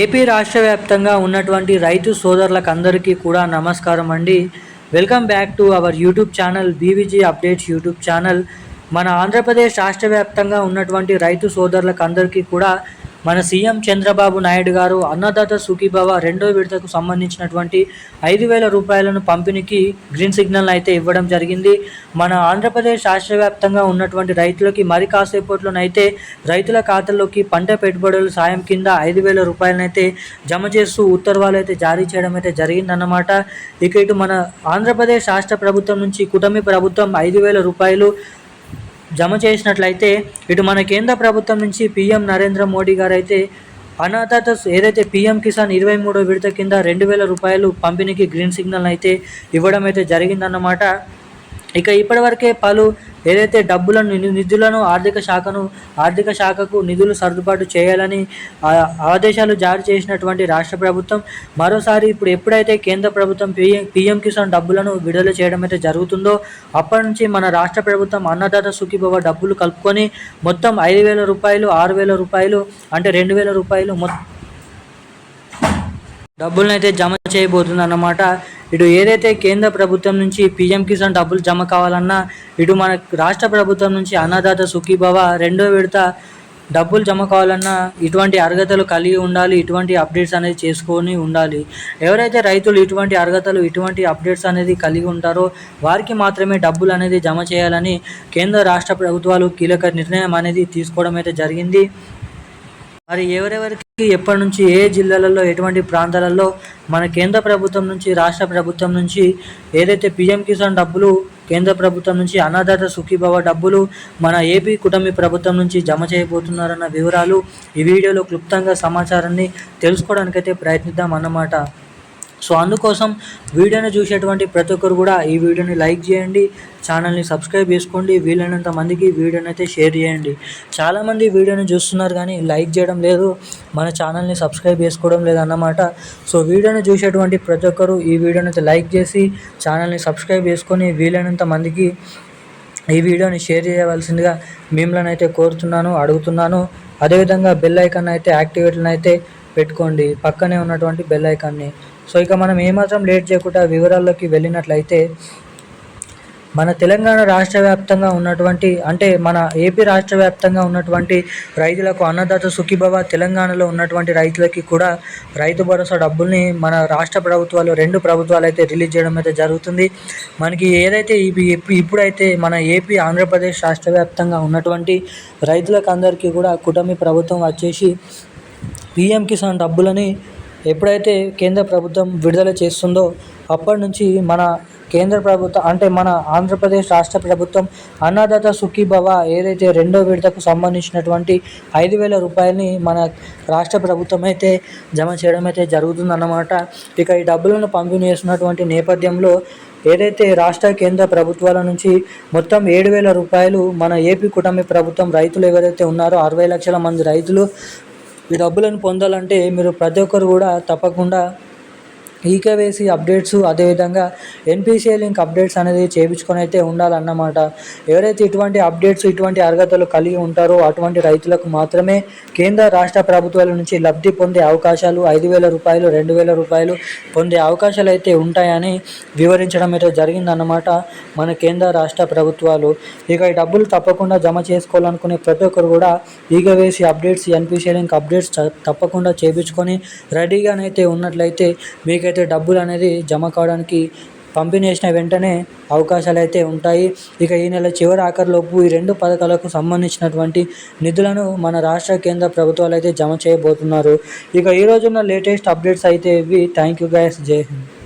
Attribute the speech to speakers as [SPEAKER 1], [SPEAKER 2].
[SPEAKER 1] AP రాష్ట్ర వ్యాప్తంగా ఉన్నటువంటి రైతు సోదరులకు అందరికీ కూడా నమస్కారం అండి. Welcome back to our YouTube channel BVG updates YouTube channel. మన ఆంధ్రప్రదేశ్ రాష్ట్ర వ్యాప్తంగా ఉన్నటువంటి రైతు సోదరులకు అందరికీ కూడా మన సీఎం చంద్రబాబు నాయుడు గారు అన్నదాత సుఖీభవ రెండో విడతకు సంబంధించినటువంటి 5,000 రూపాయలను పంపిణీకి గ్రీన్ సిగ్నల్ అయితే ఇవ్వడం జరిగింది. మన ఆంధ్రప్రదేశ్ రాష్ట్ర వ్యాప్తంగా ఉన్నటువంటి రైతులకి మరి కాసేపట్లోనైతే రైతుల ఖాతాల్లోకి పంట పెట్టుబడుల సాయం కింద 5,000 రూపాయలనైతే జమ చేస్తూ ఉత్తర్వులు అయితే జారీ చేయడం అయితే జరిగిందన్నమాట. ఇక ఇటు మన ఆంధ్రప్రదేశ్ రాష్ట్ర ప్రభుత్వం నుంచి కూటమి ప్రభుత్వం 5,000 రూపాయలు జమ చేసినట్లయితే ఇటు మన కేంద్ర ప్రభుత్వం నుంచి పీఎం నరేంద్ర మోడీ గారు అయితే అన్నదాత ఏదైతే పీఎం కిసాన్ 23వ విడత కింద 2,000 రూపాయలు పంపిణీకి గ్రీన్ సిగ్నల్ అయితే ఇవ్వడం అయితే జరిగిందన్నమాట. ఇక ఇప్పటివరకే పలు ఏదైతే డబ్బులను నిధులను ఆర్థిక శాఖకు నిధులు సర్దుబాటు చేయాలని ఆదేశాలు జారీ చేసినటువంటి రాష్ట్ర ప్రభుత్వం మరోసారి ఇప్పుడు ఎప్పుడైతే కేంద్ర ప్రభుత్వం పీఎం కిసాన్ డబ్బులను విడుదల చేయడం అయితే జరుగుతుందో అప్పటి నుంచి మన రాష్ట్ర ప్రభుత్వం అన్నదాత సుఖీభవ డబ్బులు కలుపుకొని మొత్తం 5,000 రూపాయలు 6,000 రూపాయలు అంటే 2,000 రూపాయలు డబ్బులను అయితే జమ చేయబోతుంది అన్నమాట. ఇటు ఏదైతే కేంద్ర ప్రభుత్వం నుంచి పీఎం కిసాన్ డబ్బులు జమ కావాలన్నా ఇటు మన రాష్ట్ర ప్రభుత్వం నుంచి అన్నదాత సుఖీభవ రెండో విడత డబ్బులు జమ కావాలన్నా ఇటువంటి అర్హతలు కలిగి ఉండాలి, ఇటువంటి అప్డేట్స్ అనేది చేసుకొని ఉండాలి. ఎవరైతే రైతులు ఇటువంటి అర్హతలు ఇటువంటి అప్డేట్స్ అనేది కలిగి ఉంటారో వారికి మాత్రమే డబ్బులు అనేది జమ చేయాలని కేంద్ర రాష్ట్ర ప్రభుత్వాలు కీలక నిర్ణయం అనేది తీసుకోవడం అయితే జరిగింది. మరి ఎవరెవరికి ఎప్పటి నుంచి ఏ జిల్లాలలో ఎటువంటి ప్రాంతాలలో మన కేంద్ర ప్రభుత్వం నుంచి రాష్ట్ర ప్రభుత్వం నుంచి ఏదైతే పీఎం కిసాన్ డబ్బులు కేంద్ర ప్రభుత్వం నుంచి అన్నదాత సుఖీభవ డబ్బులు మన ఏపీ కూటమి ప్రభుత్వం నుంచి జమ చేయబోతున్నారన్న వివరాలు ఈ వీడియోలో క్లుప్తంగా సమాచారాన్ని తెలుసుకోవడానికైతే ప్రయత్నిద్దాం అన్నమాట. సో అందుకోసం వీడియోని చూసేటువంటి ప్రతి ఒక్కరు కూడా ఈ వీడియోని లైక్ చేయండి, ఛానల్ని సబ్స్క్రైబ్ చేసుకోండి, వీలైనంత మందికి వీడియోని అయితే షేర్ చేయండి. చాలామంది వీడియోని చూస్తున్నారు కానీ లైక్ చేయడం లేదు, మన ఛానల్ని సబ్స్క్రైబ్ చేసుకోవడం లేదన్నమాట. సో వీడియోని చూసేటువంటి ప్రతి ఒక్కరు ఈ వీడియోని అయితే లైక్ చేసి ఛానల్ని సబ్స్క్రైబ్ చేసుకొని వీలైనంత మందికి ఈ వీడియోని షేర్ చేయవలసిందిగా మిమ్మల్ని అయితే కోరుతున్నాను, అడుగుతున్నాను. అదేవిధంగా బెల్ ఐకాన్ అయితే యాక్టివేట్లను అయితే పెట్టుకోండి, పక్కనే ఉన్నటువంటి బెల్ ఐకాన్ని. సో ఇక మనం ఏమాత్రం లేట్ చేయకుండా వివరాల్లోకి వెళ్ళినట్లయితే మన తెలంగాణ రాష్ట్ర వ్యాప్తంగా ఉన్నటువంటి అంటే మన ఏపీ రాష్ట్ర వ్యాప్తంగా ఉన్నటువంటి రైతులకు అన్నదాత సుఖీభవ, తెలంగాణలో ఉన్నటువంటి రైతులకి కూడా రైతు భరోసా డబ్బుల్ని మన రాష్ట్ర ప్రభుత్వాలు రెండు ప్రభుత్వాలు అయితే రిలీజ్ చేయడం అయితే జరుగుతుంది. మనకి ఏదైతే ఇప్పుడైతే మన ఏపీ ఆంధ్రప్రదేశ్ రాష్ట్ర వ్యాప్తంగా ఉన్నటువంటి రైతులకు అందరికీ కూడా కూటమి ప్రభుత్వం వచ్చేసి పీఎం కిసాన్ డబ్బులని ఎప్పుడైతే కేంద్ర ప్రభుత్వం విడుదల చేస్తుందో అప్పటి నుంచి మన కేంద్ర ప్రభుత్వం అంటే మన ఆంధ్రప్రదేశ్ రాష్ట్ర ప్రభుత్వం అన్నదాత సుఖీభవ ఏదైతే రెండో విడతకు సంబంధించినటువంటి 5,000 రూపాయలని మన రాష్ట్ర ప్రభుత్వం అయితే జమ చేయడం అయితే జరుగుతుందన్నమాట. ఇక ఈ డబ్బులను పంపిణీ చేస్తున్నటువంటి నేపథ్యంలో ఏదైతే రాష్ట్ర కేంద్ర ప్రభుత్వాల నుంచి మొత్తం 7,000 రూపాయలు మన ఏపీ కూటమి ప్రభుత్వం రైతులు ఎవరైతే ఉన్నారో 60 లక్షల మంది రైతులు ఈ డబ్బులను పొందాలంటే మీరు ప్రతి ఒక్కరు కూడా తప్పకుండా ఈకేవైసీ అప్డేట్స్ అదేవిధంగా ఎన్పిసిఐ లింక్ అప్డేట్స్ అనేది చేయించుకొని అయితే ఉండాలన్నమాట. ఎవరైతే ఇటువంటి అప్డేట్స్ ఇటువంటి అర్హతలు కలిగి ఉంటారో అటువంటి రైతులకు మాత్రమే కేంద్ర రాష్ట్ర ప్రభుత్వాల నుంచి లబ్ధి పొందే అవకాశాలు 5,000 రూపాయలు 2,000 రూపాయలు పొందే అవకాశాలు అయితే ఉంటాయని వివరించడం అయితే జరిగిందన్నమాట మన కేంద్ర రాష్ట్ర ప్రభుత్వాలు. ఇక ఈ డబ్బులు తప్పకుండా జమ చేసుకోవాలనుకునే ప్రతి ఒక్కరు కూడా eKYC updates NPCI link updates తప్పకుండా చేయించుకొని రెడీగానైతే ఉన్నట్లయితే మీకైతే డబ్బులు అనేది జమ కావడానికి పంపిణీ చేసిన వెంటనే అవకాశాలు అయితే ఉంటాయి. ఇక ఈ నెల చివరి ఆఖరిలోపు ఈ రెండు పథకాలకు సంబంధించినటువంటి నిధులను మన రాష్ట్ర కేంద్ర ప్రభుత్వాలు అయితే జమ చేయబోతున్నారు. ఇక ఈ రోజున్న లేటెస్ట్ అప్డేట్స్ అయితే ఇవి. థ్యాంక్ యూ గైస్, జై హింద్.